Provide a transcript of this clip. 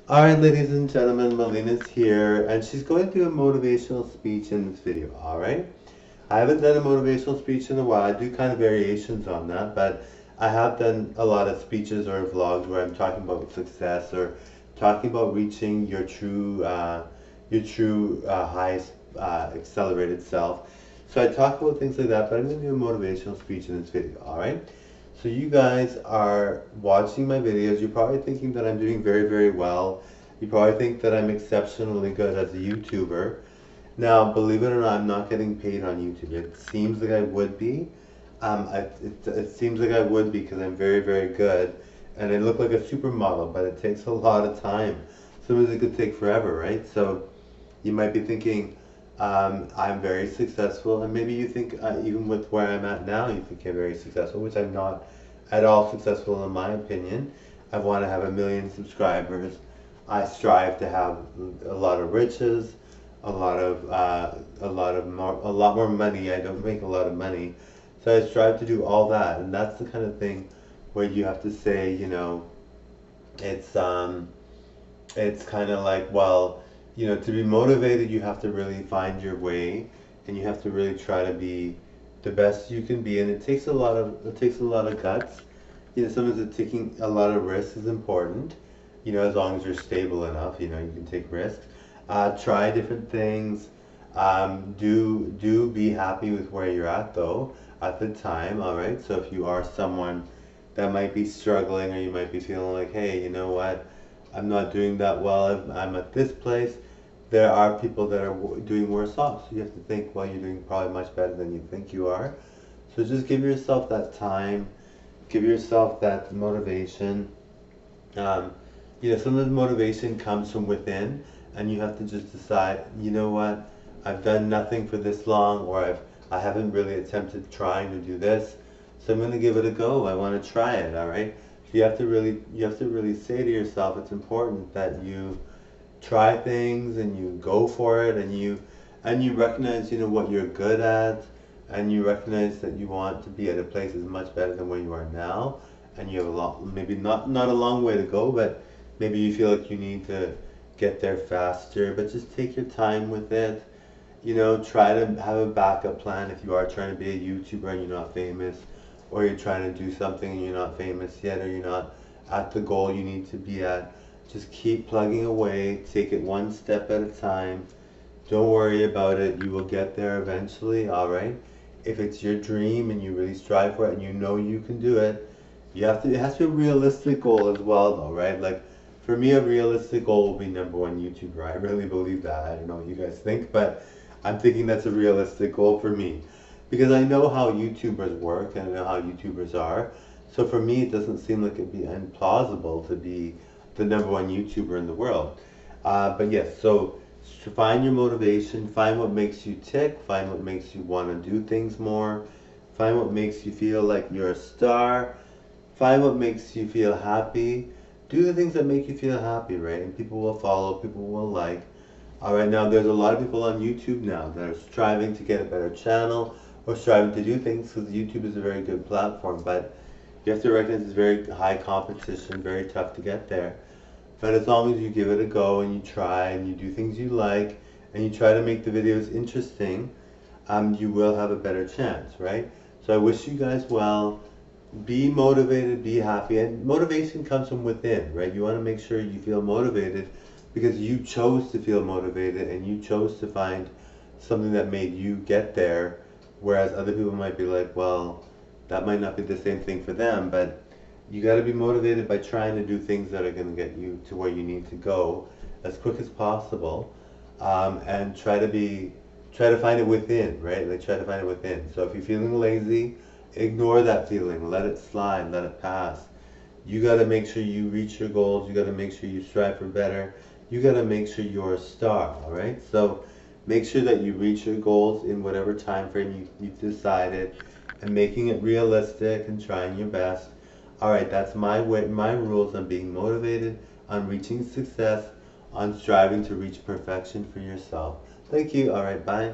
Alright, ladies and gentlemen, Mileena's here, and she's going to do a motivational speech in this video, alright? I haven't done a motivational speech in a while. I do kind of variations on that, but I have done a lot of speeches or vlogs where I'm talking about success or talking about reaching your true highest accelerated self. So I talk about things like that, but I'm going to do a motivational speech in this video, alright? So you guys are watching my videos. You're probably thinking that I'm doing very, very well. You probably think that I'm exceptionally good as a YouTuber. Now, believe it or not, I'm not getting paid on YouTube. It seems like I would be. It seems like I would be because I'm very, very good. And I look like a supermodel, but it takes a lot of time. Sometimes it could take forever, right? So you might be thinking, I'm very successful, and maybe you think, even with where I'm at now, you think I'm very successful, which I'm not at all successful in my opinion. I want to have 1 million subscribers. I strive to have a lot of riches, a lot more money. I don't make a lot of money, so I strive to do all that, and that's the kind of thing where you have to say, it's it's kind of like, well, to be motivated, you have to really find your way, and you have to really try to be the best you can be, and it takes a lot of guts. Sometimes taking a lot of risks is important. As long as you're stable enough, you can take risks. Try different things. Do be happy with where you're at though at the time. All right. So if you are someone that might be struggling, or you might be feeling like, hey, you know what, I'm not doing that well. I'm at this place. There are people that are doing worse off. So you have to think, well, you're doing probably much better than you think you are. So just give yourself that time. Give yourself that motivation. Um, Sometimes motivation comes from within, and you have to just decide, you know what, I've done nothing for this long, or I haven't really attempted trying to do this, so I'm going to give it a go. I want to try it, all right? So you have to really say to yourself, it's important that you try things and you go for it, and you recognize, what you're good at, and you recognize that you want to be at a place that's much better than where you are now, and you have a lot, maybe not a long way to go, but maybe you feel like you need to get there faster, but just take your time with it. Try to have a backup plan if you are trying to be a YouTuber and you're not famous, or you're trying to do something and you're not famous yet, or you're not at the goal you need to be at. Just keep plugging away, take it one step at a time. Don't worry about it, you will get there eventually, alright? If it's your dream and you really strive for it and you know you can do it, it has to be a realistic goal as well though, right? Like, for me, a realistic goal will be #1 YouTuber. I really believe that. I don't know what you guys think, but I'm thinking that's a realistic goal for me. Because I know how YouTubers work and I know how YouTubers are. So for me, it doesn't seem like it'd be implausible to be the #1 YouTuber in the world. But yes, so find your motivation, find what makes you tick, find what makes you want to do things more, find what makes you feel like you're a star, find what makes you feel happy. Do the things that make you feel happy, right? And people will follow, people will like. All right, now there's a lot of people on YouTube now that are striving to get a better channel or striving to do things, because YouTube is a very good platform, but you have to recognize it's very high competition, very tough to get there. But as long as you give it a go and you try and you do things you like and you try to make the videos interesting, you will have a better chance, right? So I wish you guys well. Be motivated, be happy, and motivation comes from within, right? You want to make sure you feel motivated because you chose to feel motivated and you chose to find something that made you get there, whereas other people might be like, well, that might not be the same thing for them, but you got to be motivated by trying to do things that are going to get you to where you need to go as quick as possible, and try to find it within, right? Like, try to find it within. So if you're feeling lazy, ignore that feeling, let it slide, let it pass. You got to make sure you reach your goals. You got to make sure you strive for better. You got to make sure you're a star, all right? So make sure that you reach your goals in whatever time frame you've decided, and making it realistic and trying your best. All right, that's my way, my rules on being motivated, on reaching success, on striving to reach perfection for yourself. Thank you. All right, bye.